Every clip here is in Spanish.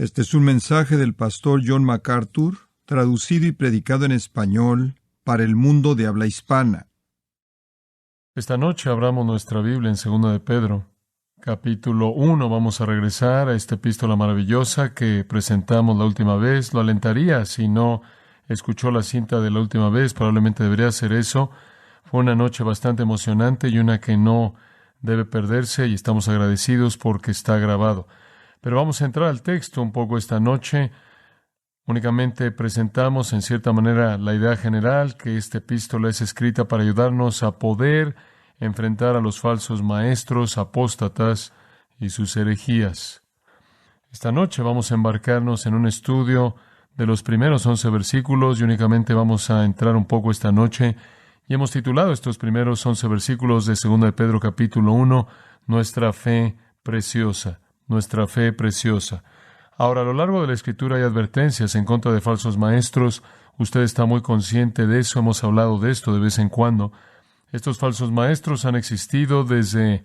Este es un mensaje del pastor John MacArthur, traducido y predicado en español para el mundo de habla hispana. Esta noche abramos nuestra Biblia en 2 de Pedro, capítulo 1. Vamos a regresar a esta epístola maravillosa que presentamos la última vez. Lo alentaría si no escuchó la cinta de la última vez, probablemente debería hacer eso. Fue una noche bastante emocionante y una que no debe perderse, y estamos agradecidos porque está grabado. Pero vamos a entrar al texto un poco esta noche. Únicamente presentamos en cierta manera la idea general, que esta epístola es escrita para ayudarnos a poder enfrentar a los falsos maestros, apóstatas y sus herejías. Esta noche vamos a embarcarnos en un estudio de los primeros 11 versículos y únicamente vamos a entrar un poco esta noche. Y hemos titulado estos primeros 11 versículos de 2 de Pedro capítulo 1, Nuestra fe preciosa. Nuestra fe preciosa. Ahora, a lo largo de la Escritura hay advertencias en contra de falsos maestros. Usted está muy consciente de eso. Hemos hablado de esto de vez en cuando. Estos falsos maestros han existido desde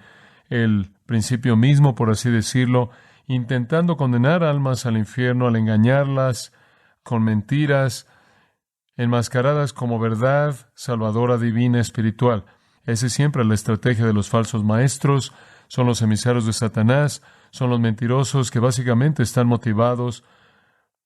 el principio mismo, por así decirlo, intentando condenar almas al infierno al engañarlas con mentiras, enmascaradas como verdad salvadora, divina, espiritual. Esa es siempre la estrategia de los falsos maestros. Son los emisarios de Satanás, son los mentirosos que básicamente están motivados,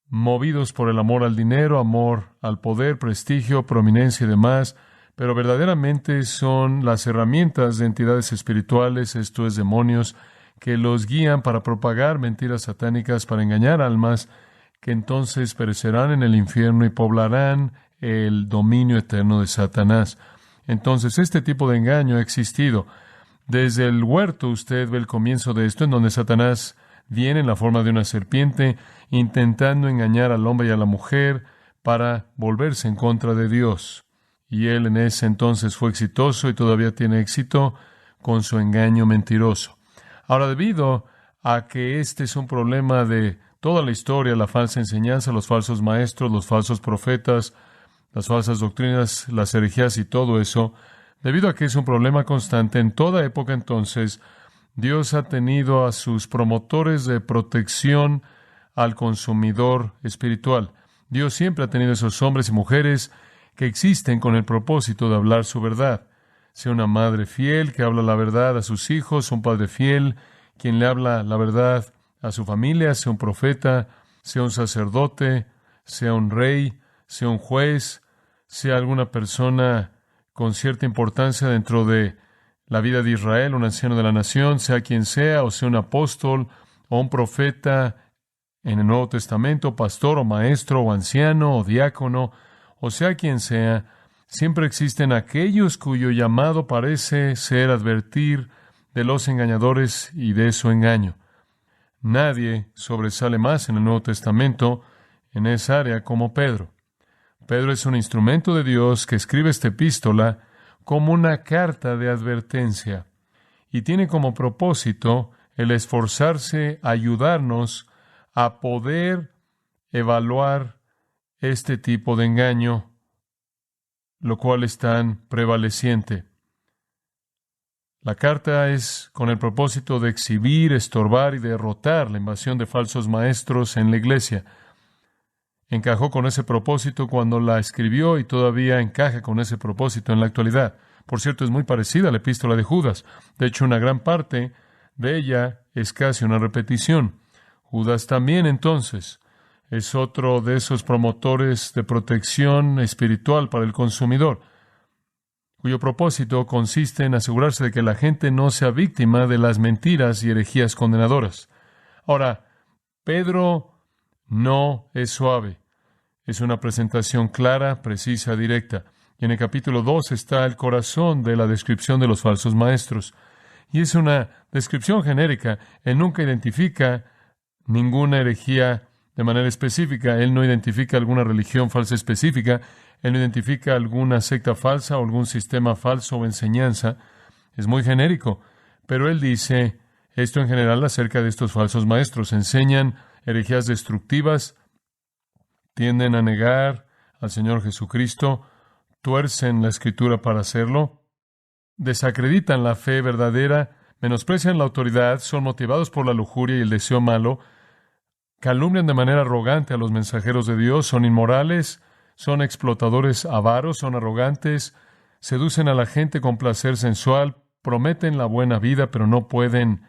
movidos por el amor al dinero, amor al poder, prestigio, prominencia y demás, pero verdaderamente son las herramientas de entidades espirituales, esto es, demonios, que los guían para propagar mentiras satánicas, para engañar almas, que entonces perecerán en el infierno y poblarán el dominio eterno de Satanás. Entonces, este tipo de engaño ha existido. Desde el huerto usted ve el comienzo de esto, en donde Satanás viene en la forma de una serpiente, intentando engañar al hombre y a la mujer para volverse en contra de Dios. Y él en ese entonces fue exitoso y todavía tiene éxito con su engaño mentiroso. Ahora, debido a que este es un problema de toda la historia, la falsa enseñanza, los falsos maestros, los falsos profetas, las falsas doctrinas, las herejías y todo eso, debido a que es un problema constante en toda época, entonces, Dios ha tenido a sus promotores de protección al consumidor espiritual. Dios siempre ha tenido esos hombres y mujeres que existen con el propósito de hablar su verdad. Sea una madre fiel que habla la verdad a sus hijos, un padre fiel quien le habla la verdad a su familia, sea un profeta, sea un sacerdote, sea un rey, sea un juez, sea alguna persona con cierta importancia dentro de la vida de Israel, un anciano de la nación, sea quien sea, o sea un apóstol, o un profeta en el Nuevo Testamento, pastor, o maestro, o anciano, o diácono, o sea quien sea, siempre existen aquellos cuyo llamado parece ser advertir de los engañadores y de su engaño. Nadie sobresale más en el Nuevo Testamento en esa área como Pedro. Pedro es un instrumento de Dios que escribe esta epístola como una carta de advertencia y tiene como propósito el esforzarse a ayudarnos a poder evaluar este tipo de engaño, lo cual es tan prevaleciente. La carta es con el propósito de exhibir, estorbar y derrotar la invasión de falsos maestros en la iglesia. Encajó con ese propósito cuando la escribió y todavía encaja con ese propósito en la actualidad. Por cierto, es muy parecida a la epístola de Judas. De hecho, una gran parte de ella es casi una repetición. Judas también, entonces, es otro de esos promotores de protección espiritual para el consumidor, cuyo propósito consiste en asegurarse de que la gente no sea víctima de las mentiras y herejías condenadoras. Ahora, Pedro no es suave. Es una presentación clara, precisa, directa. Y en el capítulo 2 está el corazón de la descripción de los falsos maestros. Y es una descripción genérica. Él nunca identifica ninguna herejía de manera específica. Él no identifica alguna religión falsa específica. Él no identifica alguna secta falsa o algún sistema falso o enseñanza. Es muy genérico. Pero él dice esto en general acerca de estos falsos maestros. Enseñan herejías destructivas, tienden a negar al Señor Jesucristo, tuercen la Escritura para hacerlo, desacreditan la fe verdadera, menosprecian la autoridad, son motivados por la lujuria y el deseo malo, calumnian de manera arrogante a los mensajeros de Dios, son inmorales, son explotadores avaros, son arrogantes, seducen a la gente con placer sensual, prometen la buena vida, pero no pueden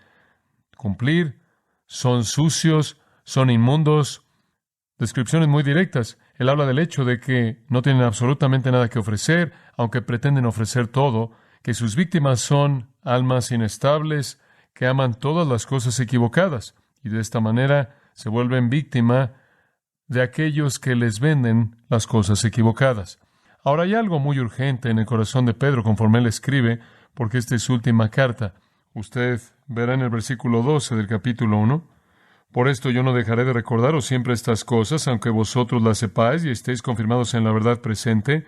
cumplir, son sucios, son inmundos. Descripciones muy directas. Él habla del hecho de que no tienen absolutamente nada que ofrecer, aunque pretenden ofrecer todo, que sus víctimas son almas inestables, que aman todas las cosas equivocadas, y de esta manera se vuelven víctima de aquellos que les venden las cosas equivocadas. Ahora hay algo muy urgente en el corazón de Pedro conforme él escribe, porque esta es su última carta. Usted verá en el versículo 12 del capítulo 1, por esto yo no dejaré de recordaros siempre estas cosas, aunque vosotros las sepáis y estéis confirmados en la verdad presente,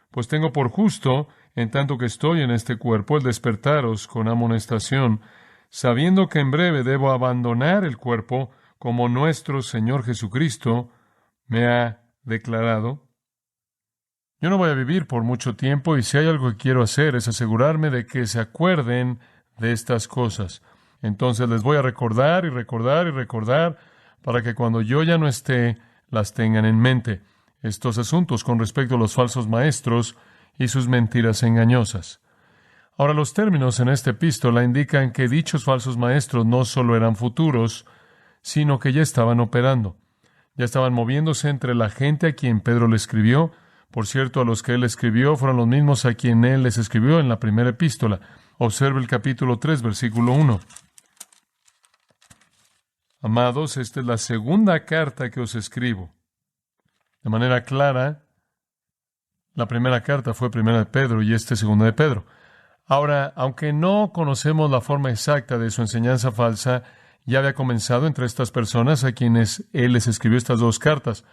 pues tengo por justo, en tanto que estoy en este cuerpo, el despertaros con amonestación, sabiendo que en breve debo abandonar el cuerpo, como nuestro Señor Jesucristo me ha declarado. Yo no voy a vivir por mucho tiempo, y si hay algo que quiero hacer es asegurarme de que se acuerden de estas cosas. Entonces les voy a recordar y recordar y recordar para que cuando yo ya no esté, las tengan en mente. Estos asuntos con respecto a los falsos maestros y sus mentiras engañosas. Ahora, los términos en esta epístola indican que dichos falsos maestros no solo eran futuros, sino que ya estaban operando. Ya estaban moviéndose entre la gente a quien Pedro le escribió. Por cierto, a los que él escribió fueron los mismos a quien él les escribió en la primera epístola. Observe el capítulo 3, versículo 1. Amados, esta es la segunda carta que os escribo. De manera clara, la primera carta fue primera de Pedro y esta es segunda de Pedro. Ahora, aunque no conocemos la forma exacta de su enseñanza falsa, ya había comenzado entre estas personas a quienes él les escribió estas dos cartas.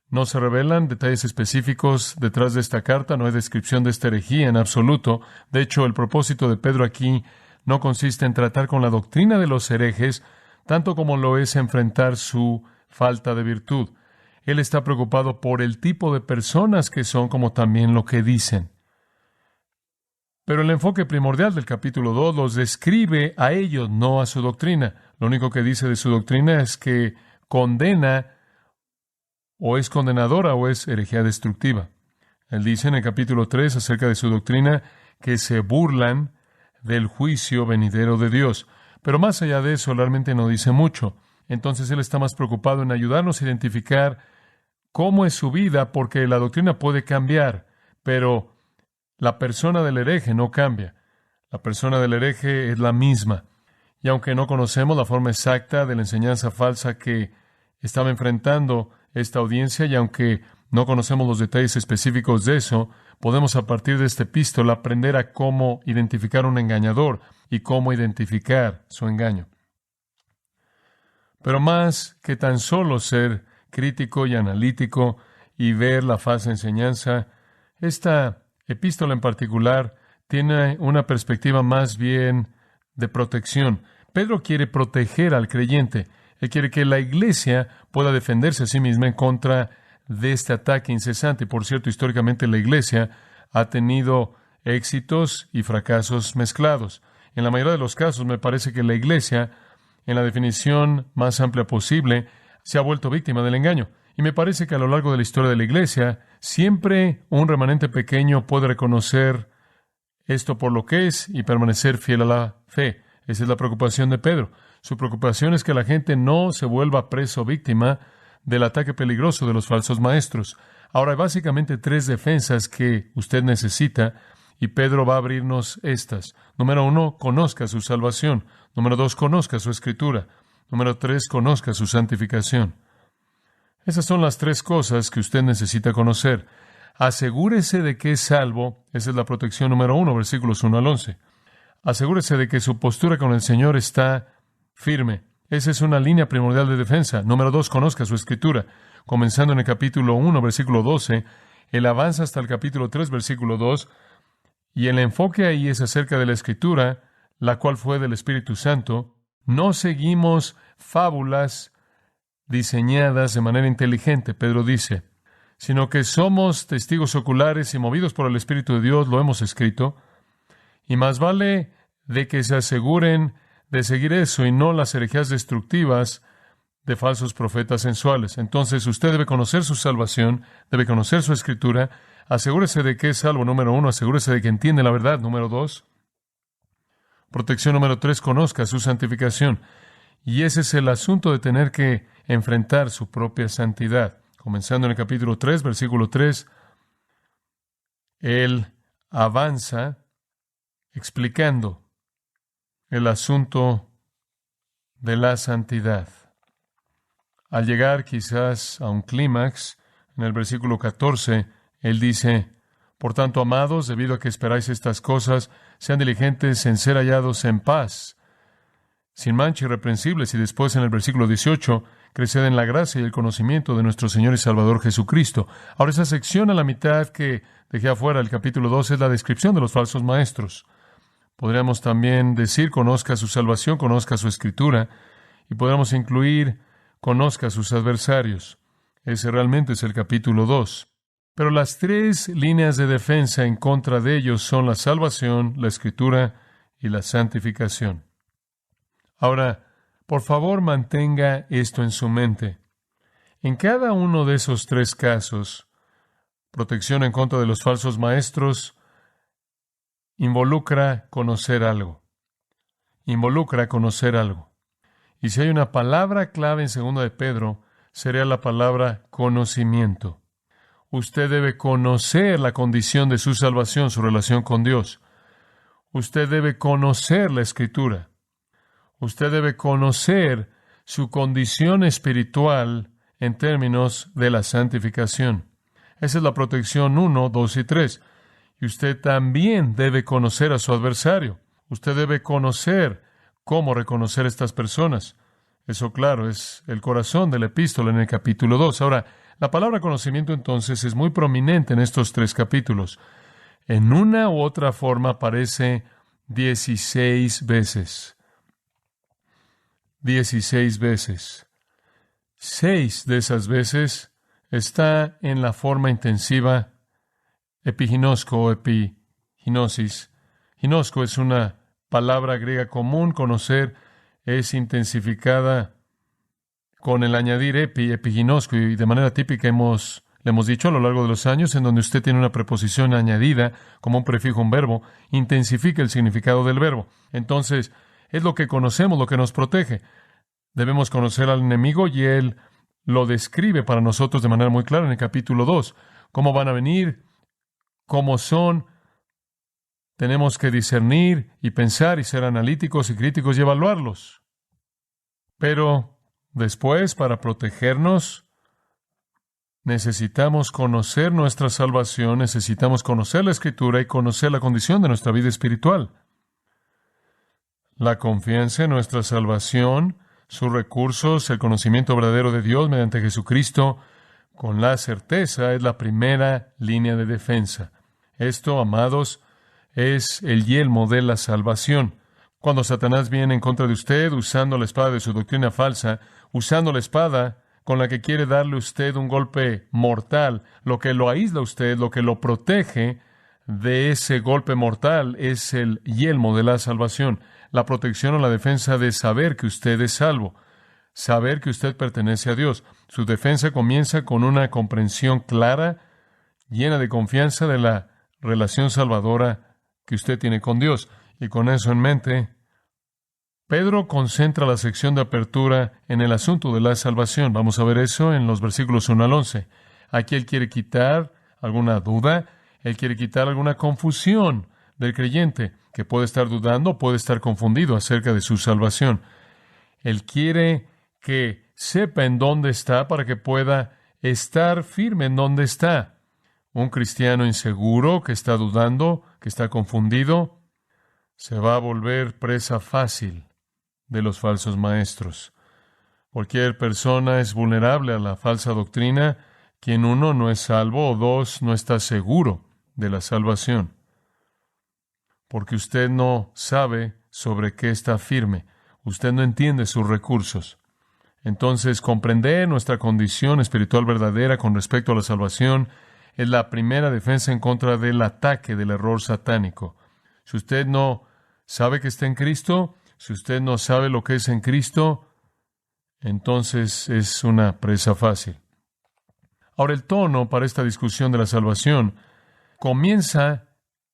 No se revelan detalles específicos detrás de esta carta, no hay descripción de esta herejía en absoluto. De hecho, el propósito de Pedro aquí no consiste en tratar con la doctrina de los herejes, tanto como lo es enfrentar su falta de virtud. Él está preocupado por el tipo de personas que son, como también lo que dicen. Pero el enfoque primordial del capítulo 2 los describe a ellos, no a su doctrina. Lo único que dice de su doctrina es que condena, o es condenadora, o es herejía destructiva. Él dice en el capítulo 3 acerca de su doctrina que se burlan del juicio venidero de Dios. Pero más allá de eso, realmente no dice mucho. Entonces él está más preocupado en ayudarnos a identificar cómo es su vida, porque la doctrina puede cambiar, pero la persona del hereje no cambia. La persona del hereje es la misma. Y aunque no conocemos la forma exacta de la enseñanza falsa que estaba enfrentando esta audiencia, y aunque no conocemos los detalles específicos de eso, podemos a partir de esta epístola aprender a cómo identificar un engañador y cómo identificar su engaño. Pero más que tan solo ser crítico y analítico y ver la falsa enseñanza, esta epístola en particular tiene una perspectiva más bien de protección. Pedro quiere proteger al creyente. Él quiere que la iglesia pueda defenderse a sí misma en contra de este ataque incesante. Por cierto, históricamente la iglesia ha tenido éxitos y fracasos mezclados. En la mayoría de los casos, me parece que la iglesia, en la definición más amplia posible, se ha vuelto víctima del engaño. Y me parece que a lo largo de la historia de la iglesia, siempre un remanente pequeño puede reconocer esto por lo que es y permanecer fiel a la fe. Esa es la preocupación de Pedro. Su preocupación es que la gente no se vuelva preso o víctima del ataque peligroso de los falsos maestros. Ahora hay básicamente tres defensas que usted necesita, y Pedro va a abrirnos estas. Número 1, conozca su salvación. Número 2, conozca su escritura. Número 3, conozca su santificación. Esas son las tres cosas que usted necesita conocer. Asegúrese de que es salvo. Esa es la protección número 1, versículos 1 al 11. Asegúrese de que su postura con el Señor está firme. Esa es una línea primordial de defensa. Número 2, conozca su escritura. Comenzando en el capítulo 1, versículo 12, él avanza hasta el capítulo 3, versículo 2, y el enfoque ahí es acerca de la escritura, la cual fue del Espíritu Santo. No seguimos fábulas diseñadas de manera inteligente, Pedro dice, sino que somos testigos oculares y movidos por el Espíritu de Dios, lo hemos escrito, y más vale de que se aseguren de seguir eso y no las herejías destructivas de falsos profetas sensuales. Entonces, usted debe conocer su salvación, debe conocer su Escritura, asegúrese de que es salvo, número 1, asegúrese de que entiende la verdad, número 2. Protección número 3, conozca su santificación. Y ese es el asunto de tener que enfrentar su propia santidad. Comenzando en el capítulo 3, versículo 3, él avanza explicando el asunto de la santidad. Al llegar quizás a un clímax, en el versículo 14, él dice: por tanto, amados, debido a que esperáis estas cosas, sean diligentes en ser hallados en paz, sin mancha, irreprensibles. Y después, en el versículo 18, creced en la gracia y el conocimiento de nuestro Señor y Salvador Jesucristo. Ahora, esa sección a la mitad que dejé afuera, el capítulo 2, es la descripción de los falsos maestros. Podríamos también decir: conozca su salvación, conozca su Escritura, y podríamos incluir: conozca a sus adversarios. Ese realmente es el capítulo 2. Pero las 3 líneas de defensa en contra de ellos son la salvación, la Escritura y la santificación. Ahora, por favor, mantenga esto en su mente. En cada uno de esos 3 casos, protección en contra de los falsos maestros involucra conocer algo. Involucra conocer algo. Y si hay una palabra clave en 2 de Pedro, sería la palabra conocimiento. Usted debe conocer la condición de su salvación, su relación con Dios. Usted debe conocer la Escritura. Usted debe conocer su condición espiritual en términos de la santificación. Esa es la protección 1, 2 y 3. Y usted también debe conocer a su adversario. Usted debe conocer cómo reconocer a estas personas. Eso, claro, es el corazón de la epístola en el capítulo 2. Ahora, la palabra conocimiento, entonces, es muy prominente en estos 3 capítulos. En una u otra forma aparece 16 veces. 16 veces. 6 de esas veces está en la forma intensiva epiginosco o epiginosis. Ginosco es una palabra griega común. Conocer es intensificada con el añadir epiginosco, y de manera típica le hemos dicho a lo largo de los años, en donde usted tiene una preposición añadida como un prefijo, un verbo, intensifica el significado del verbo. Entonces, es lo que conocemos, lo que nos protege. Debemos conocer al enemigo, y él lo describe para nosotros de manera muy clara en el capítulo 2. ¿Cómo van a venir? ¿Cómo son? Tenemos que discernir y pensar y ser analíticos y críticos y evaluarlos. Pero después, para protegernos, necesitamos conocer nuestra salvación, necesitamos conocer la Escritura y conocer la condición de nuestra vida espiritual. La confianza en nuestra salvación, sus recursos, el conocimiento verdadero de Dios mediante Jesucristo, con la certeza, es la primera línea de defensa. Esto, amados, es el yelmo de la salvación. Cuando Satanás viene en contra de usted usando la espada de su doctrina falsa, usando la espada con la que quiere darle a usted un golpe mortal, lo que lo aísla a usted, lo que lo protege de ese golpe mortal, es el yelmo de la salvación, la protección o la defensa de saber que usted es salvo, saber que usted pertenece a Dios. Su defensa comienza con una comprensión clara, llena de confianza de la relación salvadora que usted tiene con Dios. Y con eso en mente, Pedro concentra la sección de apertura en el asunto de la salvación. Vamos a ver eso en los versículos 1 al 11. Aquí él quiere quitar alguna duda, él quiere quitar alguna confusión del creyente que puede estar dudando, puede estar confundido acerca de su salvación. Él quiere que sepa en dónde está para que pueda estar firme en dónde está. Un cristiano inseguro que está dudando, que está confundido, se va a volver presa fácil de los falsos maestros. Cualquier persona es vulnerable a la falsa doctrina, quien 1 no es salvo o 2 no está seguro de la salvación, porque usted no sabe sobre qué está firme, usted no entiende sus recursos. Entonces, comprender nuestra condición espiritual verdadera con respecto a la salvación es la primera defensa en contra del ataque del error satánico. Si usted no sabe que está en Cristo, si usted no sabe lo que es en Cristo, entonces es una presa fácil. Ahora, el tono para esta discusión de la salvación comienza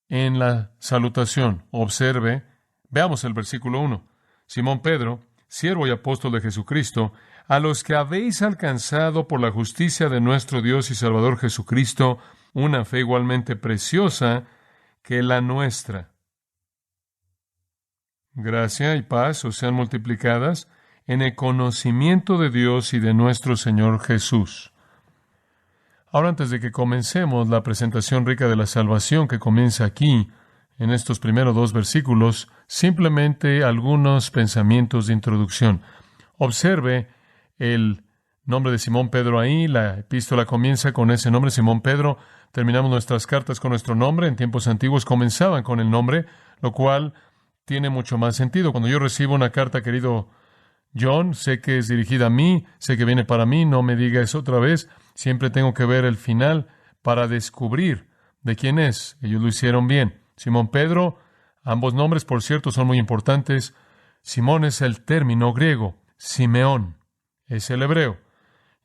en la salutación. Observe, veamos el versículo 1. Simón Pedro, siervo y apóstol de Jesucristo, a los que habéis alcanzado por la justicia de nuestro Dios y Salvador Jesucristo, una fe igualmente preciosa que la nuestra. Gracia y paz os sean multiplicadas en el conocimiento de Dios y de nuestro Señor Jesús. Ahora, antes de que comencemos la presentación rica de la salvación que comienza aquí, en estos primeros 2 versículos, simplemente algunos pensamientos de introducción. Observe el nombre de Simón Pedro ahí. La epístola comienza con ese nombre, Simón Pedro. Terminamos nuestras cartas con nuestro nombre. En tiempos antiguos comenzaban con el nombre, lo cual tiene mucho más sentido. Cuando yo recibo una carta, querido John, sé que es dirigida a mí, sé que viene para mí, no me diga eso otra vez. Siempre tengo que ver el final para descubrir de quién es. Ellos lo hicieron bien. Simón Pedro, ambos nombres, por cierto, son muy importantes. Simón es el término griego, Simeón es el hebreo.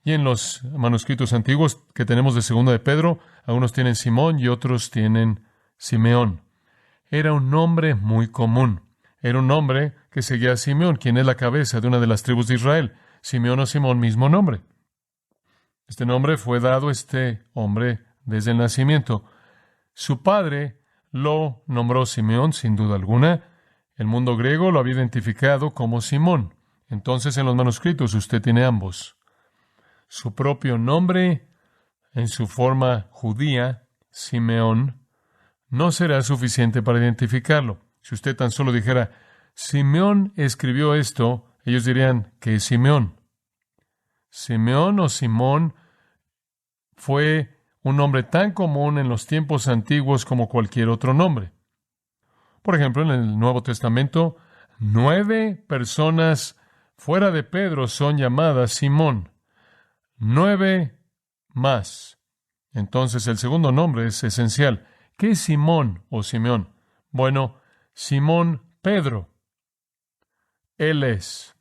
Y en los manuscritos antiguos que tenemos de Segunda de Pedro, algunos tienen Simón y otros tienen Simeón. Era un nombre muy común. Era un nombre que seguía a Simeón, quien es la cabeza de una de las tribus de Israel. Simeón o Simón, mismo nombre. Este nombre fue dado a este hombre desde el nacimiento. Su padre lo nombró Simeón, sin duda alguna. El mundo griego lo había identificado como Simón. Entonces, en los manuscritos usted tiene ambos. Su propio nombre, en su forma judía, Simeón, no será suficiente para identificarlo. Si usted tan solo dijera, Simeón escribió esto, ellos dirían que es Simeón. Simeón o Simón fue un nombre tan común en los tiempos antiguos como cualquier otro nombre. Por ejemplo, en el Nuevo Testamento, 9 personas fuera de Pedro son llamadas Simón. 9 más. Entonces, el segundo nombre es esencial. ¿Qué es Simón o Simeón? Bueno, Simón Pedro. Él es.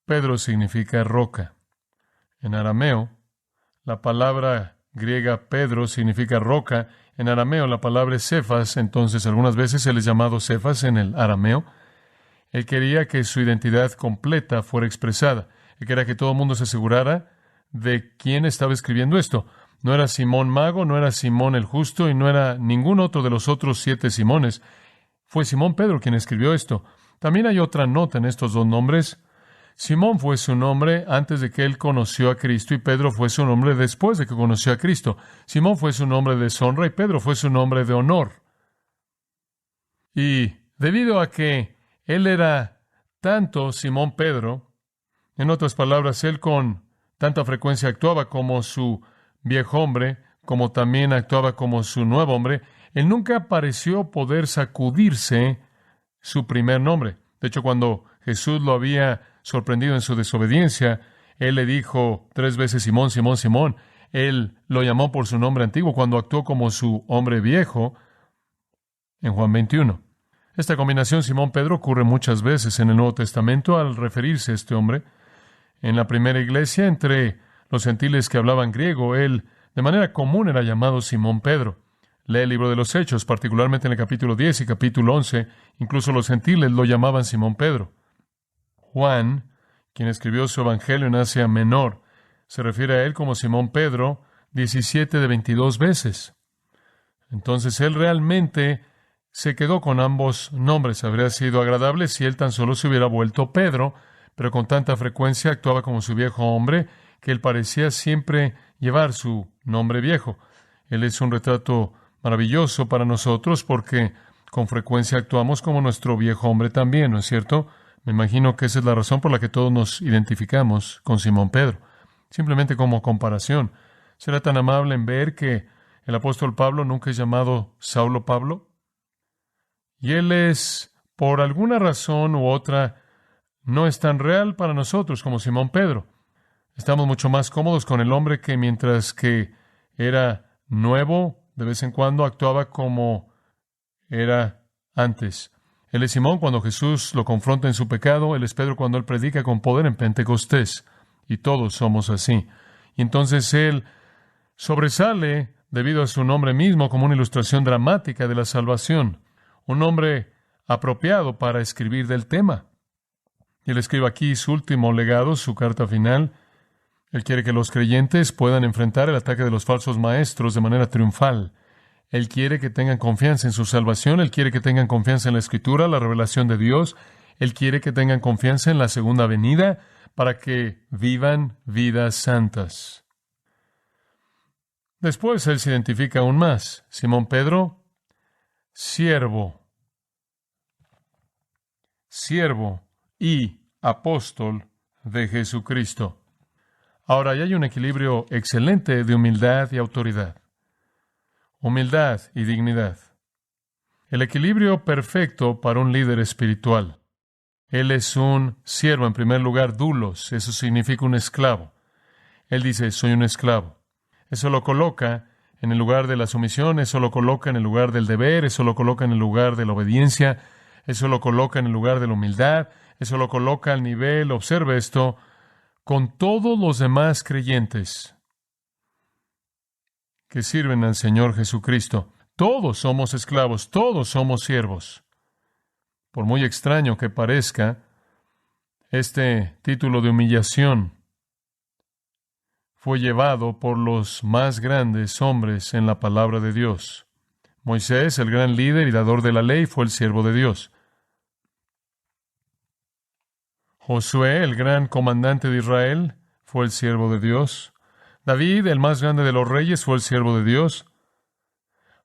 Pedro significa roca. En arameo, la palabra griega Pedro significa roca. En arameo, la palabra es Cefas. Entonces, algunas veces él es llamado Cefas en el arameo. Él quería que su identidad completa fuera expresada. Él quería que todo el mundo se asegurara de quién estaba escribiendo esto. No era Simón Mago, no era Simón el Justo y no era ningún otro de los otros 7 Simones. Fue Simón Pedro quien escribió esto. También hay otra nota en estos 2 nombres. Simón fue su nombre antes de que él conoció a Cristo y Pedro fue su nombre después de que conoció a Cristo. Simón fue su nombre de deshonra y Pedro fue su nombre de honor. Y debido a que él era tanto Simón Pedro, en otras palabras, él con tanta frecuencia actuaba como su viejo hombre, como también actuaba como su nuevo hombre, él nunca pareció poder sacudirse su primer nombre. De hecho, cuando Jesús lo había sorprendido en su desobediencia, él le dijo 3 veces Simón, Simón, Simón. Él lo llamó por su nombre antiguo cuando actuó como su hombre viejo en Juan 21. Esta combinación Simón-Pedro ocurre muchas veces en el Nuevo Testamento al referirse a este hombre. En la primera iglesia, entre los gentiles que hablaban griego, él de manera común era llamado Simón Pedro. Lee el libro de los Hechos, particularmente en el capítulo 10 y capítulo 11, incluso los gentiles lo llamaban Simón Pedro. Juan, quien escribió su evangelio en Asia Menor, se refiere a él como Simón Pedro 17 de 22 veces. Entonces él realmente se quedó con ambos nombres. Habría sido agradable si él tan solo se hubiera vuelto Pedro, pero con tanta frecuencia actuaba como su viejo hombre que él parecía siempre llevar su nombre viejo. Él es un retrato maravilloso para nosotros porque con frecuencia actuamos como nuestro viejo hombre también, ¿no es cierto? Me imagino que esa es la razón por la que todos nos identificamos con Simón Pedro. Simplemente como comparación, ¿será tan amable en ver que el apóstol Pablo nunca es llamado Saulo Pablo? Y él es, por alguna razón u otra, no es tan real para nosotros como Simón Pedro. Estamos mucho más cómodos con el hombre que mientras que era nuevo, de vez en cuando actuaba como era antes. Él es Simón cuando Jesús lo confronta en su pecado. Él es Pedro cuando él predica con poder en Pentecostés. Y todos somos así. Y entonces él sobresale debido a su nombre mismo como una ilustración dramática de la salvación. Un nombre apropiado para escribir del tema. Y él escribe aquí su último legado, su carta final. Él quiere que los creyentes puedan enfrentar el ataque de los falsos maestros de manera triunfal. Él quiere que tengan confianza en su salvación. Él quiere que tengan confianza en la Escritura, la revelación de Dios. Él quiere que tengan confianza en la segunda venida para que vivan vidas santas. Después él se identifica aún más. Simón Pedro, siervo y apóstol de Jesucristo. Ahora, ya hay un equilibrio excelente de humildad y autoridad. Humildad y dignidad. El equilibrio perfecto para un líder espiritual. Él es un siervo, en primer lugar, doulos. Eso significa un esclavo. Él dice, soy un esclavo. Eso lo coloca en el lugar de la sumisión, eso lo coloca en el lugar del deber, eso lo coloca en el lugar de la obediencia, eso lo coloca en el lugar de la humildad, eso lo coloca al nivel, observe esto, con todos los demás creyentes que sirven al Señor Jesucristo. Todos somos esclavos, todos somos siervos. Por muy extraño que parezca, este título de humillación fue llevado por los más grandes hombres en la palabra de Dios. Moisés, el gran líder y dador de la ley, fue el siervo de Dios. Josué, el gran comandante de Israel, fue el siervo de Dios. David, el más grande de los reyes, fue el siervo de Dios.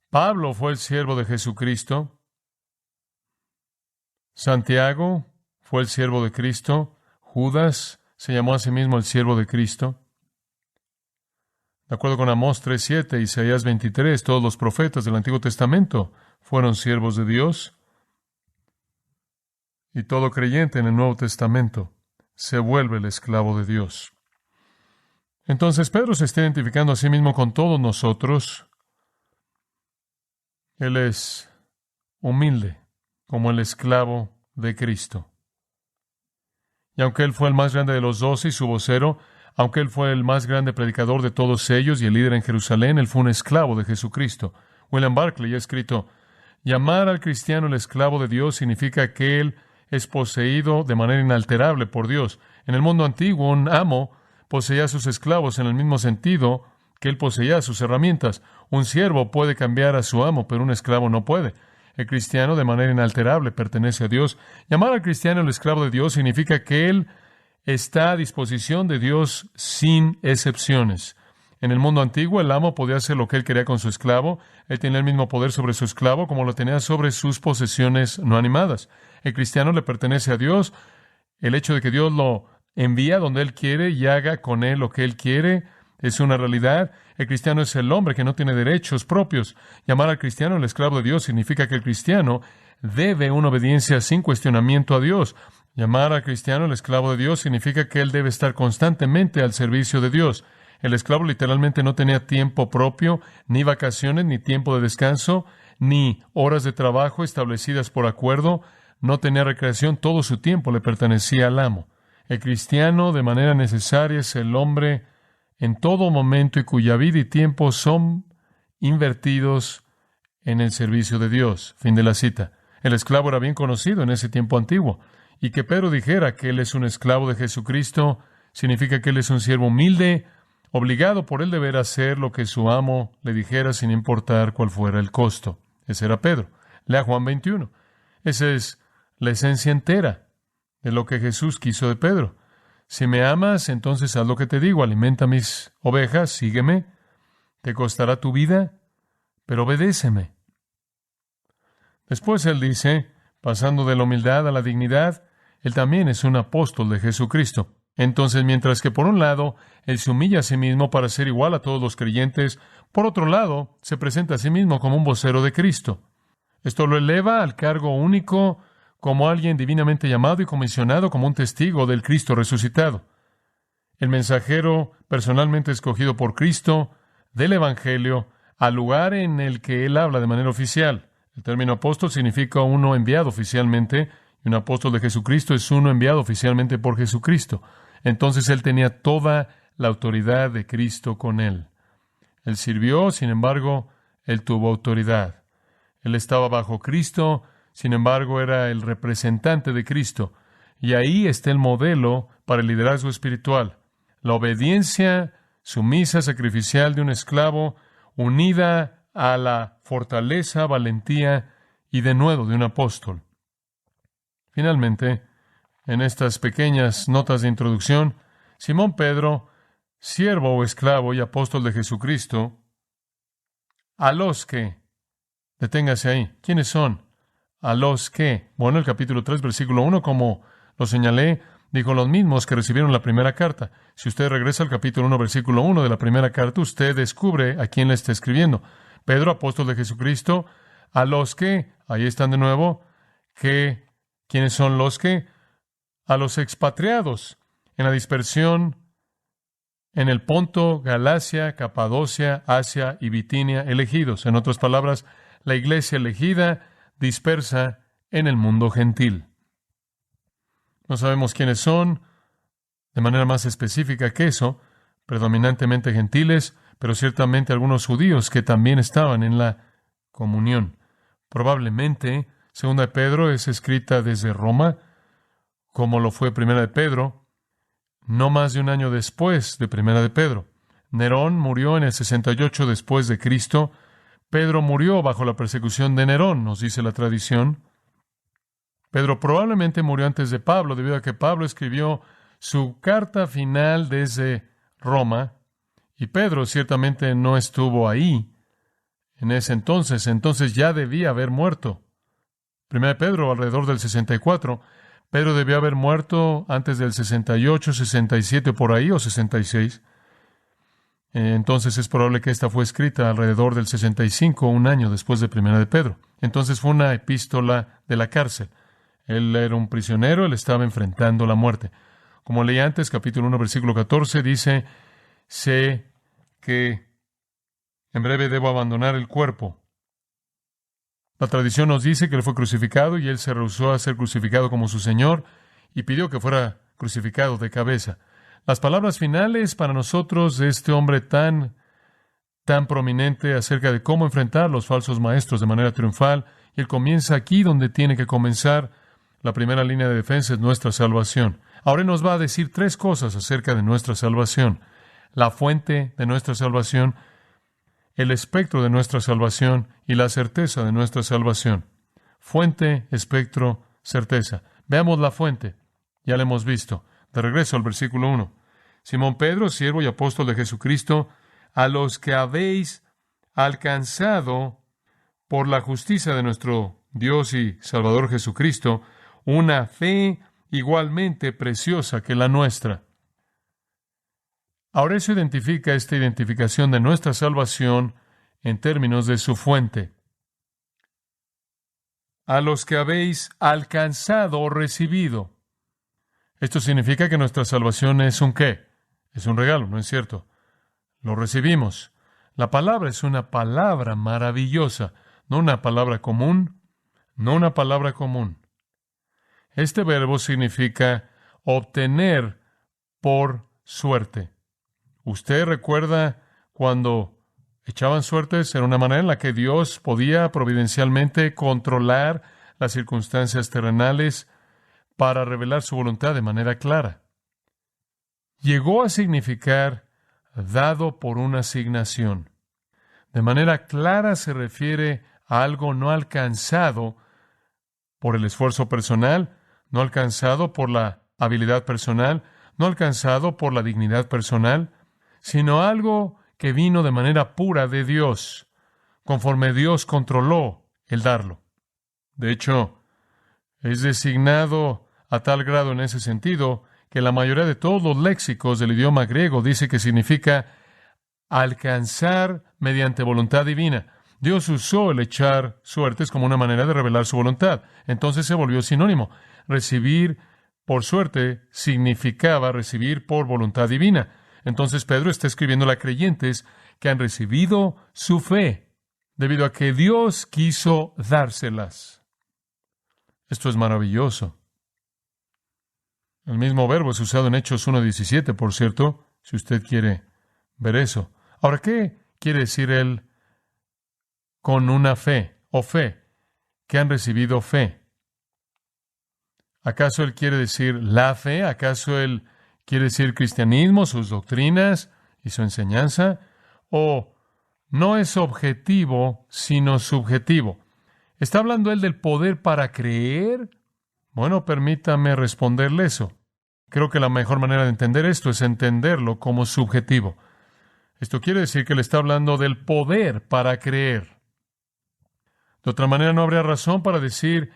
Pablo fue el siervo de Jesucristo. Santiago fue el siervo de Cristo. Judas se llamó a sí mismo el siervo de Cristo. De acuerdo con Amós 3:7, Isaías 23, todos los profetas del Antiguo Testamento fueron siervos de Dios. Y todo creyente en el Nuevo Testamento se vuelve el esclavo de Dios. Entonces Pedro se está identificando a sí mismo con todos nosotros. Él es humilde como el esclavo de Cristo. Y aunque él fue el más grande de los 12 y su vocero, aunque él fue el más grande predicador de todos ellos y el líder en Jerusalén, él fue un esclavo de Jesucristo. William Barclay ha escrito, llamar al cristiano el esclavo de Dios significa que él es poseído de manera inalterable por Dios. En el mundo antiguo, un amo poseía a sus esclavos en el mismo sentido que él poseía sus herramientas. Un siervo puede cambiar a su amo, pero un esclavo no puede. El cristiano, de manera inalterable, pertenece a Dios. Llamar al cristiano el esclavo de Dios significa que él está a disposición de Dios sin excepciones. En el mundo antiguo, el amo podía hacer lo que él quería con su esclavo. Él tenía el mismo poder sobre su esclavo como lo tenía sobre sus posesiones no animadas. El cristiano le pertenece a Dios. El hecho de que Dios lo envía donde Él quiere y haga con Él lo que Él quiere es una realidad. El cristiano es el hombre que no tiene derechos propios. Llamar al cristiano el esclavo de Dios significa que el cristiano debe una obediencia sin cuestionamiento a Dios. Llamar al cristiano el esclavo de Dios significa que él debe estar constantemente al servicio de Dios. El esclavo literalmente no tenía tiempo propio, ni vacaciones, ni tiempo de descanso, ni horas de trabajo establecidas por acuerdo. No tenía recreación, todo su tiempo le pertenecía al amo. El cristiano, de manera necesaria, es el hombre en todo momento y cuya vida y tiempo son invertidos en el servicio de Dios. Fin de la cita. El esclavo era bien conocido en ese tiempo antiguo. Y que Pedro dijera que él es un esclavo de Jesucristo significa que él es un siervo humilde, obligado por el deber hacer lo que su amo le dijera sin importar cuál fuera el costo. Ese era Pedro. Lea Juan 21. Esa es la esencia entera de lo que Jesús quiso de Pedro. Si me amas, entonces haz lo que te digo, alimenta mis ovejas, sígueme, te costará tu vida, pero obedéceme. Después él dice, pasando de la humildad a la dignidad, él también es un apóstol de Jesucristo. Entonces, mientras que por un lado, él se humilla a sí mismo para ser igual a todos los creyentes, por otro lado, se presenta a sí mismo como un vocero de Cristo. Esto lo eleva al cargo único como alguien divinamente llamado y comisionado como un testigo del Cristo resucitado. El mensajero personalmente escogido por Cristo del Evangelio al lugar en el que él habla de manera oficial. El término apóstol significa uno enviado oficialmente, y un apóstol de Jesucristo es uno enviado oficialmente por Jesucristo. Entonces él tenía toda la autoridad de Cristo con él. Él sirvió, sin embargo, él tuvo autoridad. Él estaba bajo Cristo, sin embargo, era el representante de Cristo. Y ahí está el modelo para el liderazgo espiritual. La obediencia sumisa, sacrificial de un esclavo, unida a la fortaleza, valentía y denuedo de un apóstol. Finalmente, en estas pequeñas notas de introducción, Simón Pedro, siervo o esclavo y apóstol de Jesucristo, a los que, deténgase ahí, ¿quiénes son? A los que, bueno, el capítulo 3, versículo 1, como lo señalé, dijo los mismos que recibieron la primera carta. Si usted regresa al capítulo 1, versículo 1 de la primera carta, usted descubre a quién le está escribiendo. Pedro, apóstol de Jesucristo, a los que, ahí están de nuevo, que, ¿quiénes son los que? A los expatriados en la dispersión en el Ponto, Galacia, Capadocia, Asia y Bitinia, elegidos. En otras palabras, la iglesia elegida, dispersa en el mundo gentil. No sabemos quiénes son, de manera más específica que eso, predominantemente gentiles, pero ciertamente algunos judíos que también estaban en la comunión. Probablemente, Segunda de Pedro es escrita desde Roma, como lo fue Primera de Pedro, no más de un año después de Primera de Pedro. Nerón murió en el 68 después de Cristo. Pedro murió bajo la persecución de Nerón, nos dice la tradición. Pedro probablemente murió antes de Pablo, debido a que Pablo escribió su carta final desde Roma, y Pedro ciertamente no estuvo ahí en ese entonces ya debía haber muerto. Primera de Pedro, alrededor del 64. Pedro debió haber muerto antes del 68, 67 por ahí, o 66. Entonces es probable que esta fue escrita alrededor del 65, un año después de Primera de Pedro. Entonces fue una epístola de la cárcel. Él era un prisionero, él estaba enfrentando la muerte. Como leí antes, capítulo 1, versículo 14, dice, sé que en breve debo abandonar el cuerpo. La tradición nos dice que él fue crucificado y él se rehusó a ser crucificado como su Señor y pidió que fuera crucificado de cabeza. Las palabras finales para nosotros de este hombre tan prominente acerca de cómo enfrentar a los falsos maestros de manera triunfal, y él comienza aquí donde tiene que comenzar. La primera línea de defensa es nuestra salvación. Ahora nos va a decir tres cosas acerca de nuestra salvación: la fuente de nuestra salvación, el espectro de nuestra salvación y la certeza de nuestra salvación. Fuente, espectro, certeza. Veamos la fuente. Ya la hemos visto. De regreso al versículo 1. Simón Pedro, siervo y apóstol de Jesucristo, a los que habéis alcanzado por la justicia de nuestro Dios y Salvador Jesucristo, una fe igualmente preciosa que la nuestra. Ahora eso identifica esta identificación de nuestra salvación en términos de su fuente. A los que habéis alcanzado o recibido. Esto significa que nuestra salvación es un ¿qué? Es un regalo, ¿no es cierto? Lo recibimos. La palabra es una palabra maravillosa, no una palabra común, no una palabra común. Este verbo significa obtener por suerte. ¿Usted recuerda cuando echaban suertes? Era una manera en la que Dios podía providencialmente controlar las circunstancias terrenales para revelar su voluntad de manera clara. Llegó a significar dado por una asignación. De manera clara se refiere a algo no alcanzado por el esfuerzo personal, no alcanzado por la habilidad personal, no alcanzado por la dignidad personal, sino algo que vino de manera pura de Dios, conforme Dios controló el darlo. De hecho, es designado a tal grado en ese sentido que la mayoría de todos los léxicos del idioma griego dice que significa alcanzar mediante voluntad divina. Dios usó el echar suertes como una manera de revelar su voluntad. Entonces se volvió sinónimo. Recibir por suerte significaba recibir por voluntad divina. Entonces Pedro está escribiendo a creyentes que han recibido su fe. debido a que Dios quiso dárselas. Esto es maravilloso. El mismo verbo es usado en Hechos 1:17, por cierto, si usted quiere ver eso. Ahora, ¿qué quiere decir él con una fe o fe? Que han recibido fe. ¿Acaso él quiere decir la fe? ¿Acaso él quiere decir cristianismo, sus doctrinas y su enseñanza? ¿O no es objetivo, sino subjetivo? ¿Está hablando él del poder para creer? Bueno, permítame responderle eso. Creo que la mejor manera de entender esto es entenderlo como subjetivo. Esto quiere decir que él está hablando del poder para creer. De otra manera, no habría razón para decir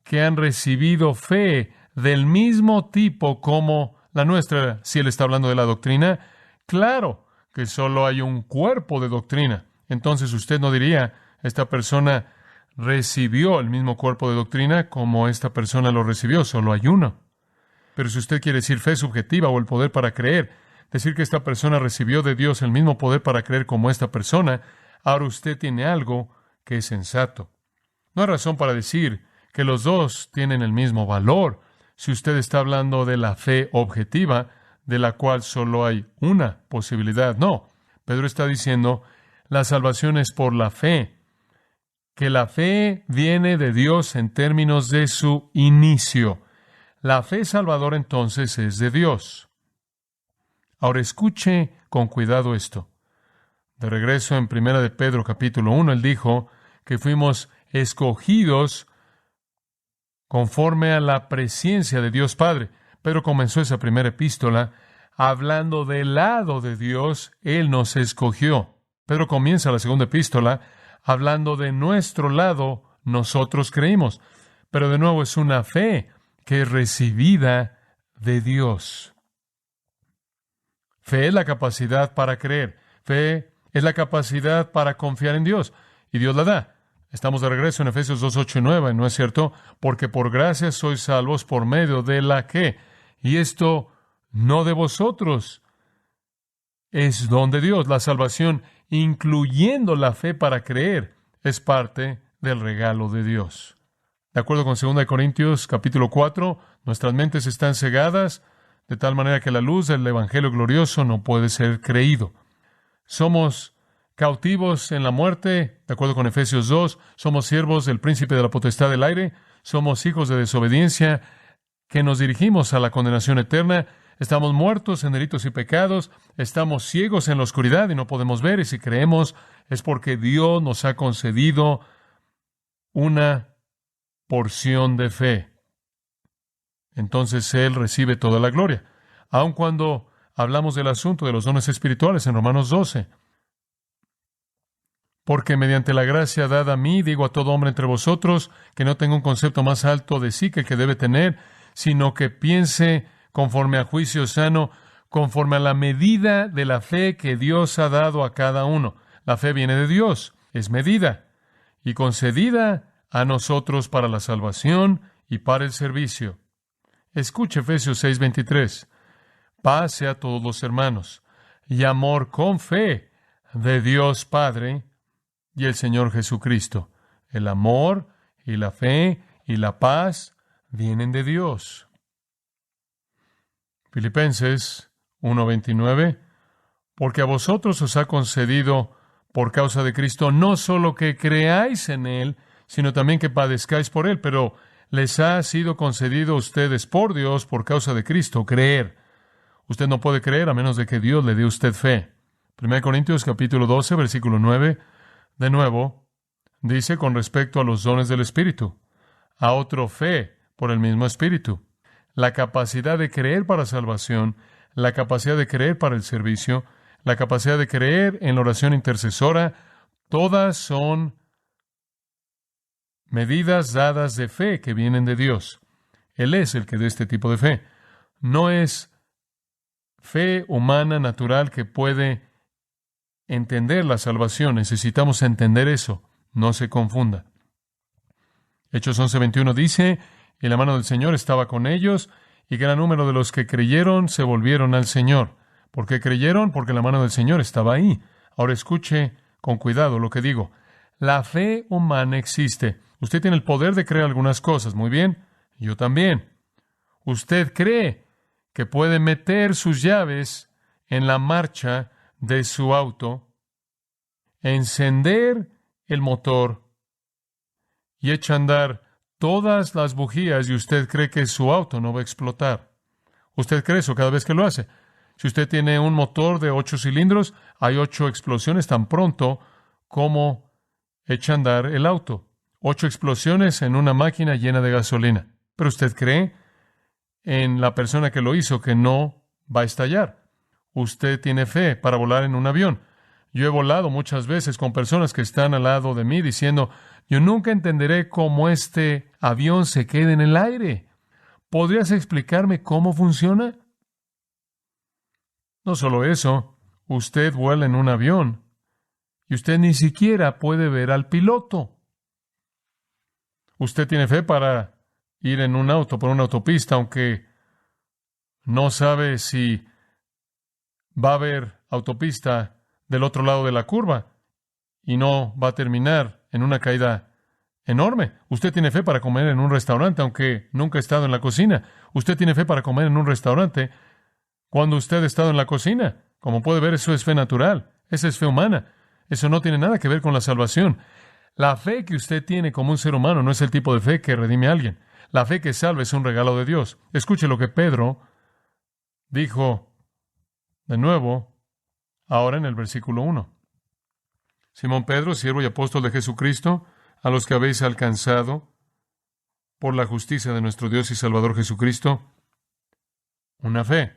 que han recibido fe del mismo tipo como la nuestra. Si él está hablando de la doctrina, claro que solo hay un cuerpo de doctrina. Entonces usted no diría, esta persona recibió el mismo cuerpo de doctrina como esta persona lo recibió, solo hay uno. Pero si usted quiere decir fe subjetiva o el poder para creer, decir que esta persona recibió de Dios el mismo poder para creer como esta persona, ahora usted tiene algo que es sensato. No hay razón para decir que los dos tienen el mismo valor si usted está hablando de la fe objetiva, de la cual solo hay una posibilidad. No, Pedro está diciendo, la salvación es por la fe, que la fe viene de Dios en términos de su inicio. La fe salvadora entonces es de Dios. Ahora escuche con cuidado esto. De regreso en 1 de Pedro capítulo 1, él dijo que fuimos escogidos conforme a la presciencia de Dios Padre. Pedro comenzó esa primera epístola hablando del lado de Dios, Él nos escogió. Pedro comienza la segunda epístola hablando de nuestro lado, nosotros creímos. Pero de nuevo es una fe que es recibida de Dios. Fe es la capacidad para creer. Fe es la capacidad para confiar en Dios. Y Dios la da. Estamos de regreso en Efesios 2:8 y 9, ¿no es cierto? Porque por gracia sois salvos por medio de la que. Y esto no de vosotros. Es don de Dios. La salvación, incluyendo la fe para creer, es parte del regalo de Dios. De acuerdo con 2 Corintios capítulo 4, nuestras mentes están cegadas de tal manera que la luz del Evangelio glorioso no puede ser creído. Somos cautivos en la muerte, de acuerdo con Efesios 2, somos siervos del príncipe de la potestad del aire, somos hijos de desobediencia que nos dirigimos a la condenación eterna, estamos muertos en delitos y pecados, estamos ciegos en la oscuridad y no podemos ver, y si creemos es porque Dios nos ha concedido una porción de fe. Entonces Él recibe toda la gloria. Aun cuando hablamos del asunto de los dones espirituales en Romanos 12, porque mediante la gracia dada a mí, digo a todo hombre entre vosotros, que no tenga un concepto más alto de sí que el que debe tener, sino que piense conforme a juicio sano, conforme a la medida de la fe que Dios ha dado a cada uno. La fe viene de Dios, es medida y concedida a nosotros para la salvación y para el servicio. Escuche Efesios 6:23. Paz sea a todos los hermanos y amor con fe de Dios Padre y el Señor Jesucristo. El amor y la fe y la paz vienen de Dios. Filipenses 1:29. Porque a vosotros os ha concedido por causa de Cristo no solo que creáis en Él, sino también que padezcáis por Él, pero les ha sido concedido a ustedes por Dios, por causa de Cristo, creer. Usted no puede creer a menos de que Dios le dé a usted fe. 1 Corintios capítulo 12, versículo 9, de nuevo, dice con respecto a los dones del Espíritu, a otro fe por el mismo Espíritu. La capacidad de creer para salvación, la capacidad de creer para el servicio, la capacidad de creer en la oración intercesora, todas son medidas dadas de fe que vienen de Dios. Él es el que da este tipo de fe. No es fe humana natural que puede entender la salvación. Necesitamos entender eso. No se confunda. Hechos 11:21 dice, y la mano del Señor estaba con ellos, y gran número de los que creyeron se volvieron al Señor. ¿Por qué creyeron? Porque la mano del Señor estaba ahí. Ahora escuche con cuidado lo que digo. La fe humana existe. Usted tiene el poder de creer algunas cosas. Muy bien. Yo también. Usted cree que puede meter sus llaves en la marcha de su auto, encender el motor y echa a andar todas las bujías y usted cree que su auto no va a explotar. Usted cree eso cada vez que lo hace. Si usted tiene un motor de 8 cilindros, hay 8 explosiones tan pronto como echa a andar el auto. 8 explosiones en una máquina llena de gasolina. Pero usted cree en la persona que lo hizo que no va a estallar. Usted tiene fe para volar en un avión. Yo he volado muchas veces con personas que están al lado de mí diciendo, yo nunca entenderé cómo este avión se queda en el aire. ¿Podrías explicarme cómo funciona? No solo eso, usted vuela en un avión y usted ni siquiera puede ver al piloto. Usted tiene fe para ir en un auto por una autopista, aunque no sabe si va a haber autopista del otro lado de la curva y no va a terminar en una caída enorme. Usted tiene fe para comer en un restaurante, aunque nunca ha estado en la cocina. Usted tiene fe para comer en un restaurante cuando usted ha estado en la cocina. Como puede ver, eso es fe natural. Esa es fe humana. Eso no tiene nada que ver con la salvación. La fe que usted tiene como un ser humano no es el tipo de fe que redime a alguien. La fe que salva es un regalo de Dios. Escuche lo que Pedro dijo de nuevo ahora en el versículo 1. Simón Pedro, siervo y apóstol de Jesucristo, a los que habéis alcanzado por la justicia de nuestro Dios y Salvador Jesucristo, una fe.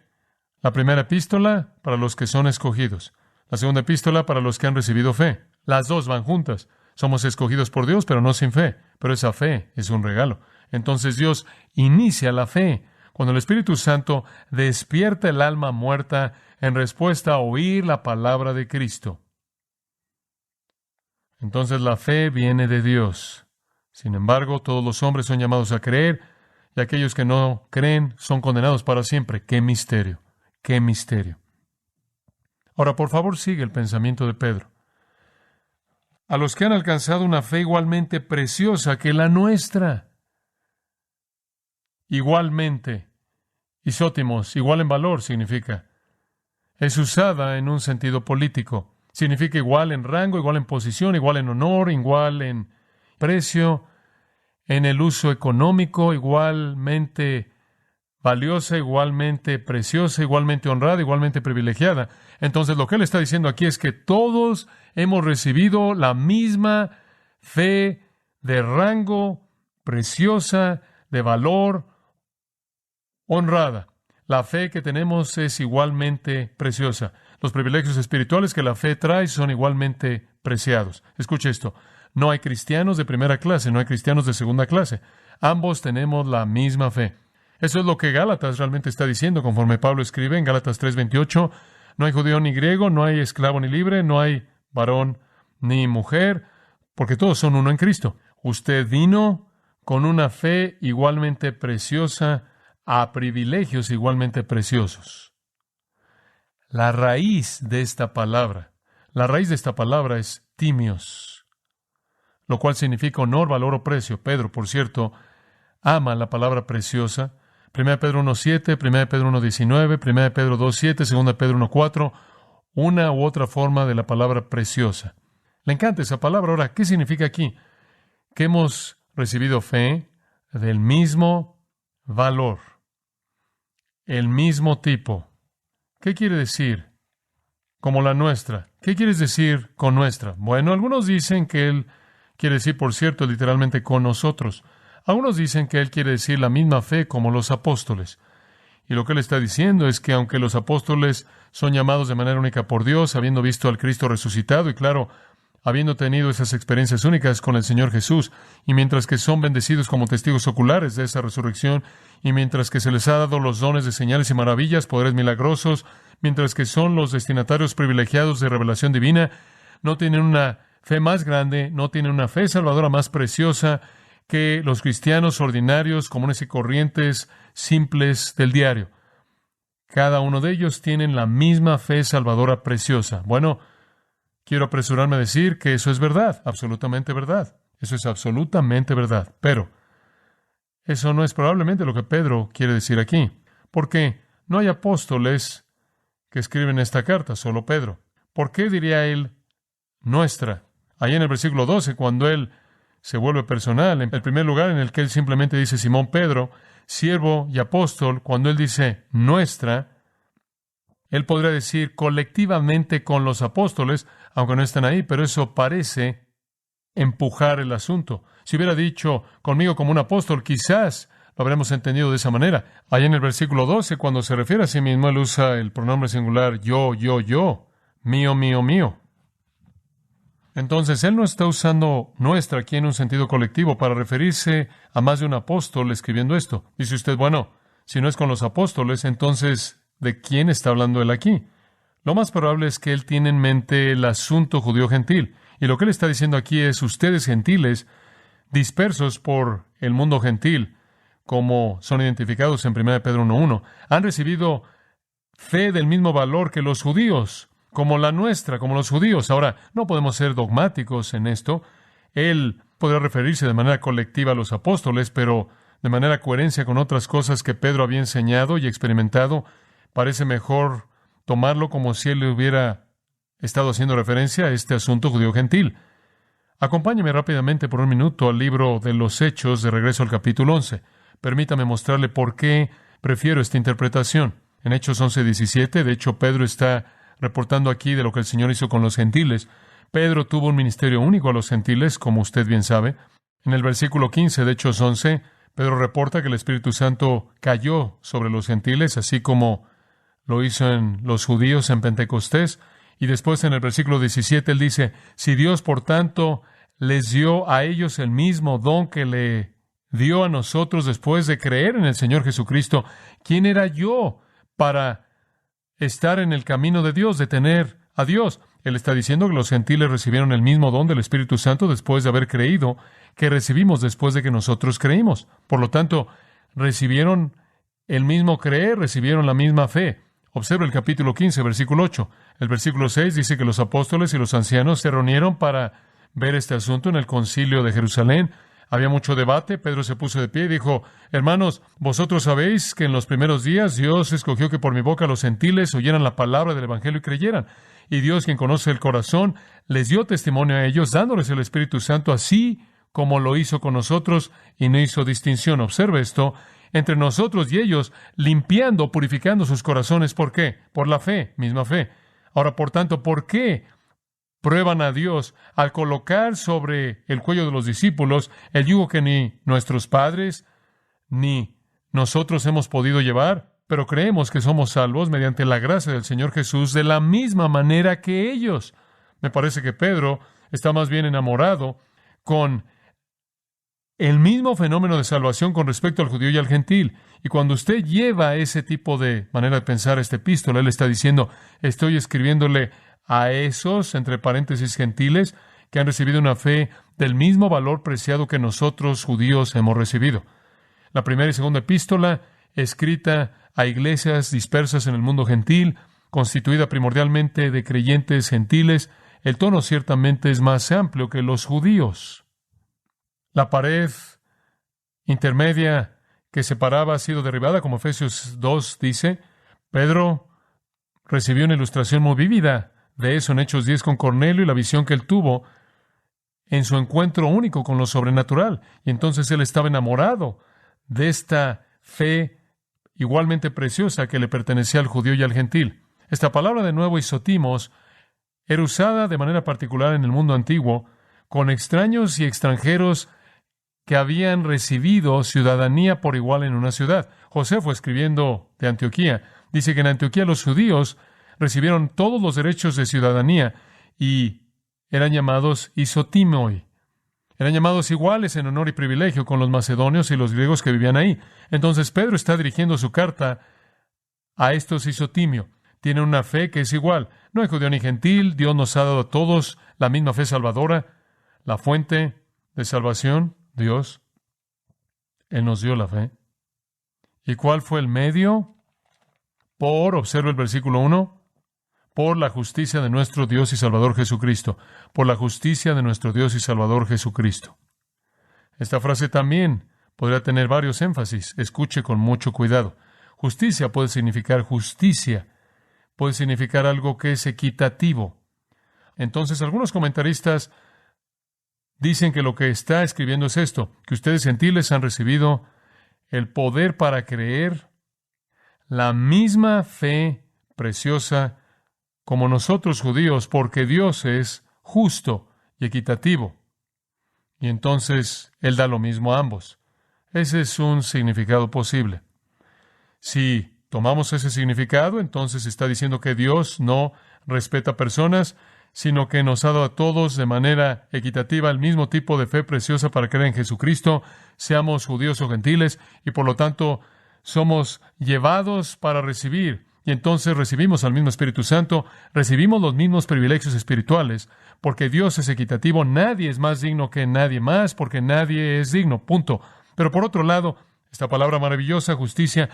La primera epístola para los que son escogidos. La segunda epístola para los que han recibido fe. Las dos van juntas. Somos escogidos por Dios, pero no sin fe. Pero esa fe es un regalo. Entonces Dios inicia la fe cuando el Espíritu Santo despierta el alma muerta en respuesta a oír la palabra de Cristo. Entonces la fe viene de Dios. Sin embargo, todos los hombres son llamados a creer, y aquellos que no creen son condenados para siempre. ¡Qué misterio! ¡Qué misterio! Ahora, por favor, sigue el pensamiento de Pedro. A los que han alcanzado una fe igualmente preciosa que la nuestra. Igualmente. Isótimos, igual en valor, significa. Es usada en un sentido político. Significa igual en rango, igual en posición, igual en honor, igual en precio, en el uso económico, igualmente valiosa, igualmente preciosa, igualmente honrada, igualmente privilegiada. Entonces, lo que él está diciendo aquí es que todos hemos recibido la misma fe de rango, preciosa, de valor, honrada. La fe que tenemos es igualmente preciosa. Los privilegios espirituales que la fe trae son igualmente preciados. Escuche esto. No hay cristianos de primera clase, no hay cristianos de segunda clase. Ambos tenemos la misma fe. Eso es lo que Gálatas realmente está diciendo, conforme Pablo escribe en Gálatas 3:28. No hay judío ni griego, no hay esclavo ni libre, no hay varón ni mujer, porque todos son uno en Cristo. Usted vino con una fe igualmente preciosa a privilegios igualmente preciosos. La raíz de esta palabra es timios, lo cual significa honor, valor o precio. Pedro, por cierto, ama la palabra preciosa. 1 Pedro 1:7, 1 Pedro 1:19, 1 Pedro 2:7, 2 Pedro 1:4, una u otra forma de la palabra preciosa. Le encanta esa palabra. Ahora, ¿qué significa aquí? Que hemos recibido fe del mismo valor, el mismo tipo. ¿Qué quiere decir? Como la nuestra. ¿Qué quieres decir con nuestra? Bueno, algunos dicen que él quiere decir, por cierto, literalmente con nosotros. Algunos dicen que él quiere decir la misma fe como los apóstoles. Y lo que él está diciendo es que aunque los apóstoles son llamados de manera única por Dios, habiendo visto al Cristo resucitado y claro, habiendo tenido esas experiencias únicas con el Señor Jesús, y mientras que son bendecidos como testigos oculares de esa resurrección, y mientras que se les ha dado los dones de señales y maravillas, poderes milagrosos, mientras que son los destinatarios privilegiados de revelación divina, no tienen una fe más grande, no tienen una fe salvadora más preciosa que los cristianos ordinarios, comunes y corrientes, simples del diario. Cada uno de ellos tienen la misma fe salvadora preciosa. Bueno, quiero apresurarme a decir que eso es verdad, absolutamente verdad. Eso es absolutamente verdad. Pero eso no es probablemente lo que Pedro quiere decir aquí, porque no hay apóstoles que escriben esta carta, solo Pedro. ¿Por qué diría él nuestra? Ahí en el versículo 12, cuando él se vuelve personal, en el primer lugar en el que él simplemente dice Simón Pedro, siervo y apóstol, cuando él dice nuestra, él podría decir colectivamente con los apóstoles, aunque no están ahí, pero eso parece empujar el asunto. Si hubiera dicho conmigo como un apóstol, quizás lo habremos entendido de esa manera. Allá en el versículo 12, cuando se refiere a sí mismo, él usa el pronombre singular yo, mío, mío, mío. Entonces, él no está usando nuestra aquí en un sentido colectivo para referirse a más de un apóstol escribiendo esto. Dice usted, bueno, si no es con los apóstoles, entonces, ¿de quién está hablando él aquí? Lo más probable es que él tiene en mente el asunto judío-gentil. Y lo que él está diciendo aquí es, ustedes gentiles, dispersos por el mundo gentil, como son identificados en 1 Pedro 1:1, han recibido fe del mismo valor que los judíos, como la nuestra, como los judíos. Ahora, no podemos ser dogmáticos en esto. Él podrá referirse de manera colectiva a los apóstoles, pero de manera coherencia con otras cosas que Pedro había enseñado y experimentado, parece mejor tomarlo como si él le hubiera estado haciendo referencia a este asunto judío-gentil. Acompáñeme rápidamente por un minuto al libro de los Hechos, de regreso al capítulo 11. Permítame mostrarle por qué prefiero esta interpretación. En Hechos 11:17, de hecho, Pedro está reportando aquí de lo que el Señor hizo con los gentiles. Pedro tuvo un ministerio único a los gentiles, como usted bien sabe. En el versículo 15 de Hechos 11, Pedro reporta que el Espíritu Santo cayó sobre los gentiles, así como lo hizo en los judíos en Pentecostés. Y después en el versículo 17 él dice, si Dios, por tanto, les dio a ellos el mismo don que le dio a nosotros después de creer en el Señor Jesucristo, ¿quién era yo para estar en el camino de Dios, de tener a Dios? Él está diciendo que los gentiles recibieron el mismo don del Espíritu Santo después de haber creído, que recibimos después de que nosotros creímos. Por lo tanto, recibieron el mismo creer, recibieron la misma fe. Observa el capítulo 15, versículo 8. El versículo 6 dice que los apóstoles y los ancianos se reunieron para ver este asunto en el concilio de Jerusalén. Había mucho debate. Pedro se puso de pie y dijo, hermanos, vosotros sabéis que en los primeros días Dios escogió que por mi boca los gentiles oyeran la palabra del Evangelio y creyeran. Y Dios, quien conoce el corazón, les dio testimonio a ellos, dándoles el Espíritu Santo, así como lo hizo con nosotros, y no hizo distinción. Observe esto, entre nosotros y ellos, limpiando, purificando sus corazones. ¿Por qué? Por la fe, misma fe. Ahora, por tanto, ¿por qué prueban a Dios al colocar sobre el cuello de los discípulos el yugo que ni nuestros padres ni nosotros hemos podido llevar? Pero creemos que somos salvos mediante la gracia del Señor Jesús de la misma manera que ellos. Me parece que Pedro está más bien enamorado con el mismo fenómeno de salvación con respecto al judío y al gentil. Y cuando usted lleva ese tipo de manera de pensar esta epístola, él está diciendo, estoy escribiéndole a esos, entre paréntesis, gentiles, que han recibido una fe del mismo valor preciado que nosotros, judíos, hemos recibido. La primera y segunda epístola, escrita a iglesias dispersas en el mundo gentil, constituida primordialmente de creyentes gentiles, el tono ciertamente es más amplio que los judíos. La pared intermedia que separaba ha sido derribada, como Efesios 2 dice. Pedro recibió una ilustración muy vívida de eso en Hechos 10 con Cornelio y la visión que él tuvo en su encuentro único con lo sobrenatural. Y entonces él estaba enamorado de esta fe igualmente preciosa que le pertenecía al judío y al gentil. Esta palabra de nuevo, isotimos, era usada de manera particular en el mundo antiguo con extraños y extranjeros que habían recibido ciudadanía por igual en una ciudad. Josefo, escribiendo de Antioquía, dice que en Antioquía los judíos recibieron todos los derechos de ciudadanía y eran llamados isotimoi. Eran llamados iguales en honor y privilegio con los macedonios y los griegos que vivían ahí. Entonces Pedro está dirigiendo su carta a estos isotimio. Tienen una fe que es igual. No hay judío ni gentil. Dios nos ha dado a todos la misma fe salvadora. La fuente de salvación, Dios. Él nos dio la fe. ¿Y cuál fue el medio? Observa el versículo 1, por la justicia de nuestro Dios y Salvador Jesucristo. Por la justicia de nuestro Dios y Salvador Jesucristo. Esta frase también podría tener varios énfasis. Escuche con mucho cuidado. Justicia puede significar justicia. Puede significar algo que es equitativo. Entonces, algunos comentaristas dicen que lo que está escribiendo es esto, que ustedes gentiles han recibido el poder para creer la misma fe preciosa como nosotros judíos, porque Dios es justo y equitativo. Y entonces Él da lo mismo a ambos. Ese es un significado posible. Si tomamos ese significado, entonces está diciendo que Dios no respeta personas, sino que nos ha dado a todos de manera equitativa el mismo tipo de fe preciosa para creer en Jesucristo, seamos judíos o gentiles, y por lo tanto somos llevados para recibir, y entonces recibimos al mismo Espíritu Santo, recibimos los mismos privilegios espirituales, porque Dios es equitativo, nadie es más digno que nadie más, porque nadie es digno, punto. Pero por otro lado, esta palabra maravillosa, justicia,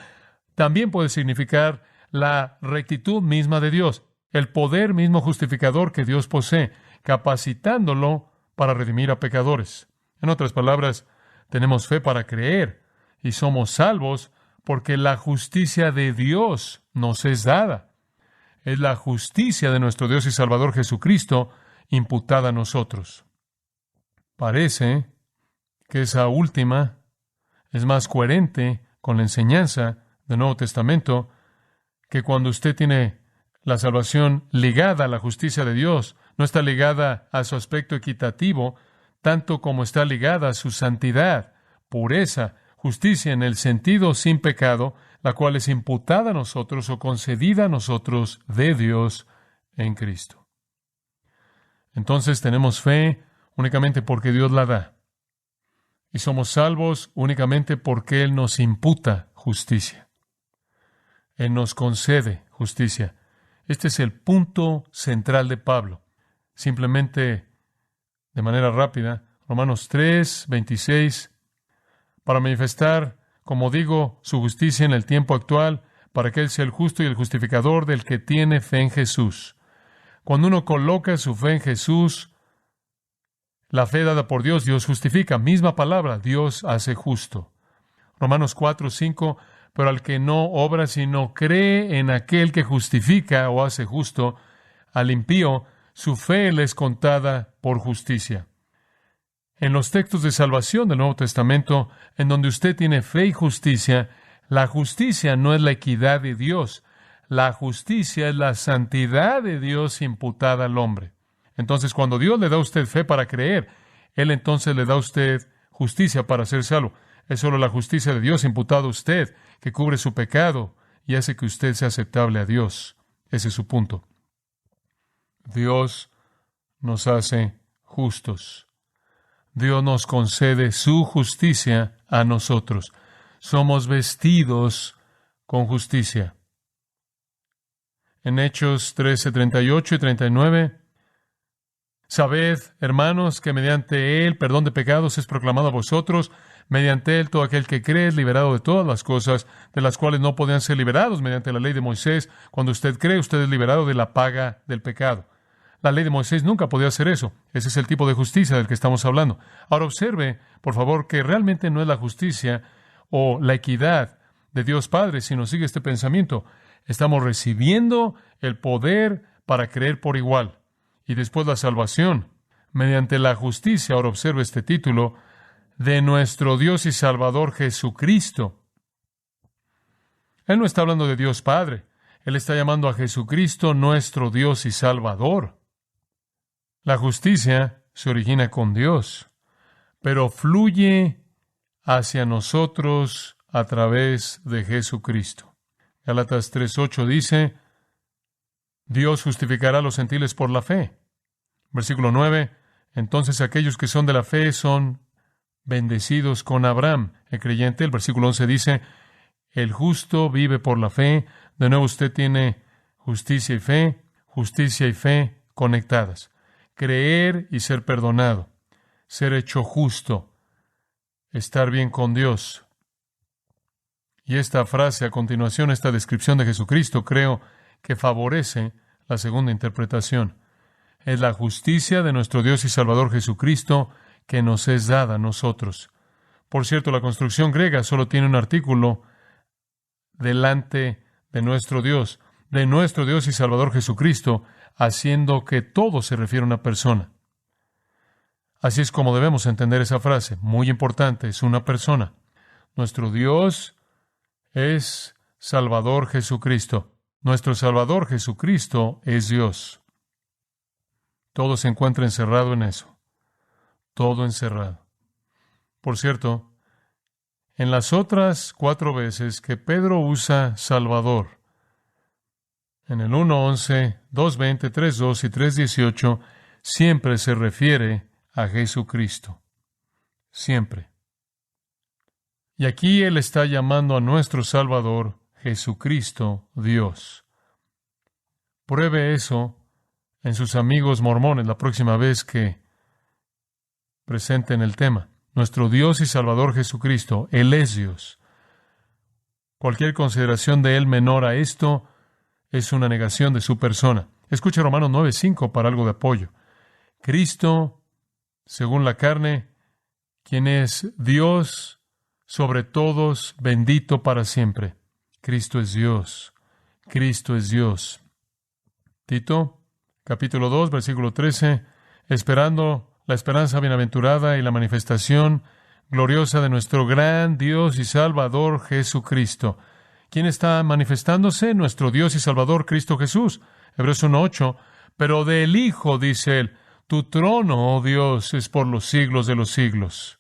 también puede significar la rectitud misma de Dios, el poder mismo justificador que Dios posee, capacitándolo para redimir a pecadores. En otras palabras, tenemos fe para creer y somos salvos porque la justicia de Dios nos es dada. Es la justicia de nuestro Dios y Salvador Jesucristo imputada a nosotros. Parece que esa última es más coherente con la enseñanza del Nuevo Testamento, que cuando usted tiene la salvación ligada a la justicia de Dios, no está ligada a su aspecto equitativo, tanto como está ligada a su santidad, pureza, justicia en el sentido sin pecado, la cual es imputada a nosotros o concedida a nosotros de Dios en Cristo. Entonces tenemos fe únicamente porque Dios la da. Y somos salvos únicamente porque Él nos imputa justicia. Él nos concede justicia. Este es el punto central de Pablo. Simplemente, de manera rápida, Romanos 3, 26, para manifestar, como digo, su justicia en el tiempo actual, para que Él sea el justo y el justificador del que tiene fe en Jesús. Cuando uno coloca su fe en Jesús, la fe dada por Dios, Dios justifica. Misma palabra, Dios hace justo. Romanos 4, 5, pero al que no obra, sino cree en aquel que justifica o hace justo, al impío, su fe le es contada por justicia. En los textos de salvación del Nuevo Testamento, en donde usted tiene fe y justicia, la justicia no es la equidad de Dios, la justicia es la santidad de Dios imputada al hombre. Entonces, cuando Dios le da a usted fe para creer, Él entonces le da a usted justicia para ser salvo. Es solo la justicia de Dios imputada a usted que cubre su pecado y hace que usted sea aceptable a Dios. Ese es su punto. Dios nos hace justos. Dios nos concede su justicia a nosotros. Somos vestidos con justicia. En Hechos 13, 38 y 39, sabed, hermanos, que mediante Él perdón de pecados es proclamado a vosotros. Mediante Él todo aquel que cree es liberado de todas las cosas de las cuales no podían ser liberados mediante la ley de Moisés. Cuando usted cree, usted es liberado de la paga del pecado. La ley de Moisés nunca podía hacer eso. Ese es el tipo de justicia del que estamos hablando. Ahora observe, por favor, que realmente no es la justicia o la equidad de Dios Padre, sino sigue este pensamiento. Estamos recibiendo el poder para creer por igual. Y después la salvación, mediante la justicia, ahora observe este título, de nuestro Dios y Salvador Jesucristo. Él no está hablando de Dios Padre. Él está llamando a Jesucristo nuestro Dios y Salvador. La justicia se origina con Dios, pero fluye hacia nosotros a través de Jesucristo. Gálatas 3:8 dice, Dios justificará a los gentiles por la fe. Versículo 9, entonces aquellos que son de la fe son bendecidos con Abraham, el creyente. El versículo 11 dice, el justo vive por la fe. De nuevo usted tiene justicia y fe conectadas. Creer y ser perdonado, ser hecho justo, estar bien con Dios. Y esta frase a continuación, esta descripción de Jesucristo, creo que favorece la segunda interpretación. Es la justicia de nuestro Dios y Salvador Jesucristo que nos es dada a nosotros. Por cierto, la construcción griega solo tiene un artículo delante de nuestro Dios y Salvador Jesucristo, haciendo que todo se refiere a una persona. Así es como debemos entender esa frase. Muy importante, es una persona. Nuestro Dios es Salvador Jesucristo. Nuestro Salvador Jesucristo es Dios. Todo se encuentra encerrado en eso. Todo encerrado. Por cierto, en las otras 4 veces que Pedro usa Salvador, en el 1:11, 2:20, 3:2 y 3:18, siempre se refiere a Jesucristo. Siempre. Y aquí Él está llamando a nuestro Salvador, Jesucristo, Dios. Pruebe eso en sus amigos mormones la próxima vez que presenten el tema. Nuestro Dios y Salvador Jesucristo, Él es Dios. Cualquier consideración de Él menor a esto es una negación de su persona. Escuche Romanos 9:5 para algo de apoyo. Cristo, según la carne, quien es Dios sobre todos, bendito para siempre. Cristo es Dios. Cristo es Dios. Tito, capítulo 2, versículo 13, esperando la esperanza bienaventurada y la manifestación gloriosa de nuestro gran Dios y Salvador Jesucristo. ¿Quién está manifestándose? Nuestro Dios y Salvador Cristo Jesús. Hebreos 1:8. Pero del Hijo, dice Él, tu trono, oh Dios, es por los siglos de los siglos.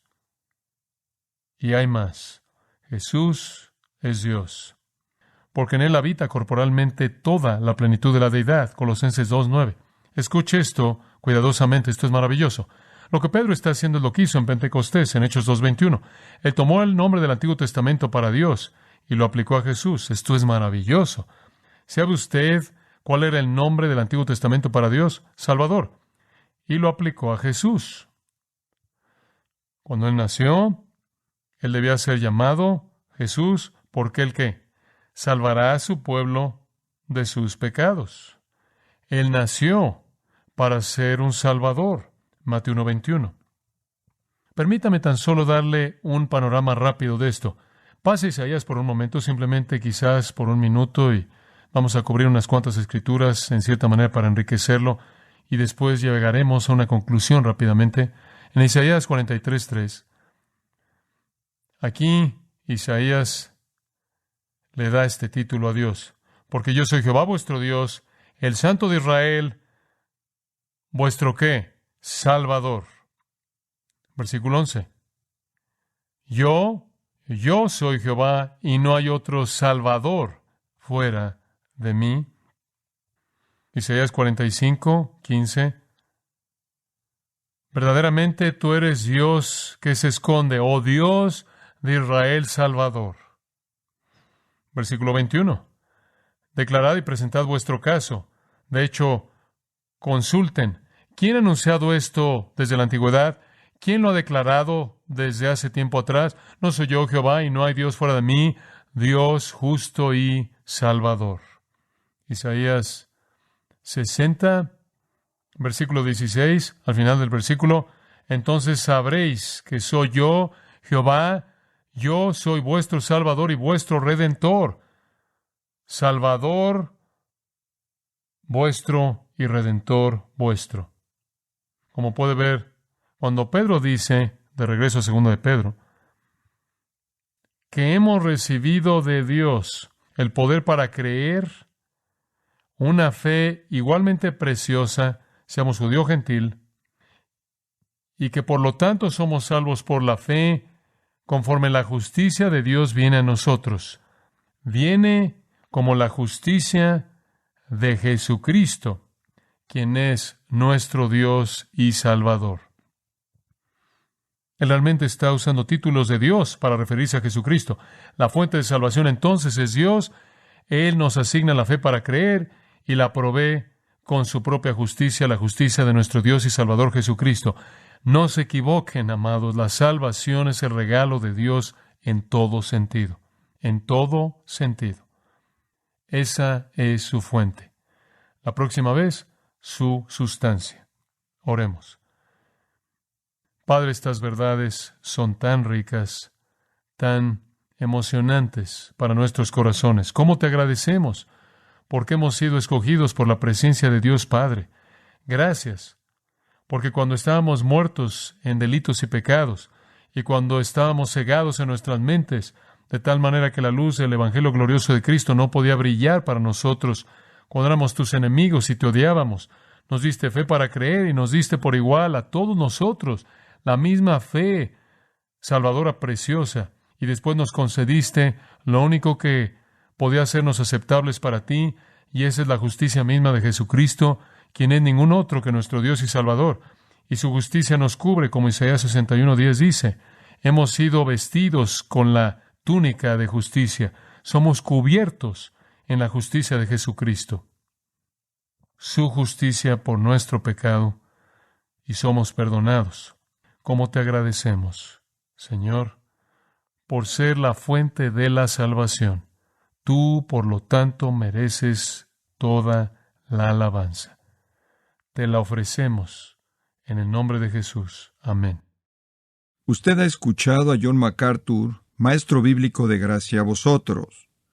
Y hay más. Jesús es Dios. Porque en Él habita corporalmente toda la plenitud de la deidad. Colosenses 2:9. Escuche esto cuidadosamente, esto es maravilloso. Lo que Pedro está haciendo es lo que hizo en Pentecostés, en Hechos 2:21. Él tomó el nombre del Antiguo Testamento para Dios y lo aplicó a Jesús. Esto es maravilloso. ¿Sabe usted cuál era el nombre del Antiguo Testamento para Dios? Salvador. Y lo aplicó a Jesús. Cuando Él nació, Él debía ser llamado Jesús, porque Él ¿qué? Salvará a su pueblo de sus pecados. Él nació para ser un Salvador. Mateo 1:21. Permítame tan solo darle un panorama rápido de esto. Pase Isaías por un momento, simplemente quizás por un minuto, y vamos a cubrir unas cuantas escrituras en cierta manera para enriquecerlo, y después llegaremos a una conclusión rápidamente. En Isaías 43:3, aquí Isaías le da este título a Dios. Porque yo soy Jehová vuestro Dios, el Santo de Israel, vuestro ¿qué? Salvador. Versículo 11. Yo soy Jehová y no hay otro Salvador fuera de mí. Isaías 45:15. Verdaderamente tú eres Dios que se esconde, oh Dios de Israel Salvador. Versículo 21. Declarad y presentad vuestro caso. De hecho, consulten. ¿Quién ha anunciado esto desde la antigüedad? ¿Quién lo ha declarado desde hace tiempo atrás? No soy yo Jehová y no hay Dios fuera de mí, Dios justo y Salvador. Isaías 60, versículo 16, al final del versículo, entonces sabréis que soy yo, Jehová, yo soy vuestro Salvador y vuestro Redentor. Salvador vuestro y Redentor vuestro. Como puede ver, cuando Pedro dice, de regreso a 2 de Pedro, que hemos recibido de Dios el poder para creer, una fe igualmente preciosa, seamos judío o gentil, y que por lo tanto somos salvos por la fe, conforme la justicia de Dios viene a nosotros. Viene como la justicia de Jesucristo, quien es nuestro Dios y Salvador. Él realmente está usando títulos de Dios para referirse a Jesucristo. La fuente de salvación entonces es Dios. Él nos asigna la fe para creer y la provee con su propia justicia, la justicia de nuestro Dios y Salvador Jesucristo. No se equivoquen, amados, la salvación es el regalo de Dios en todo sentido. En todo sentido. Esa es su fuente. La próxima vez, su sustancia. Oremos. Padre, estas verdades son tan ricas, tan emocionantes para nuestros corazones. ¿Cómo te agradecemos? Porque hemos sido escogidos por la presencia de Dios Padre. Gracias, porque cuando estábamos muertos en delitos y pecados, y cuando estábamos cegados en nuestras mentes, de tal manera que la luz del Evangelio glorioso de Cristo no podía brillar para nosotros, cuando éramos tus enemigos y te odiábamos, nos diste fe para creer y nos diste por igual a todos nosotros la misma fe salvadora preciosa, y después nos concediste lo único que podía hacernos aceptables para ti, y esa es la justicia misma de Jesucristo, quien es ningún otro que nuestro Dios y Salvador. Y su justicia nos cubre, como Isaías 61:10 dice. Hemos sido vestidos con la túnica de justicia. Somos cubiertos en la justicia de Jesucristo. Su justicia por nuestro pecado, y somos perdonados. ¿Cómo te agradecemos, Señor, por ser la fuente de la salvación? Tú, por lo tanto, mereces toda la alabanza. Te la ofrecemos en el nombre de Jesús. Amén. Usted ha escuchado a John MacArthur, maestro bíblico de gracia a vosotros.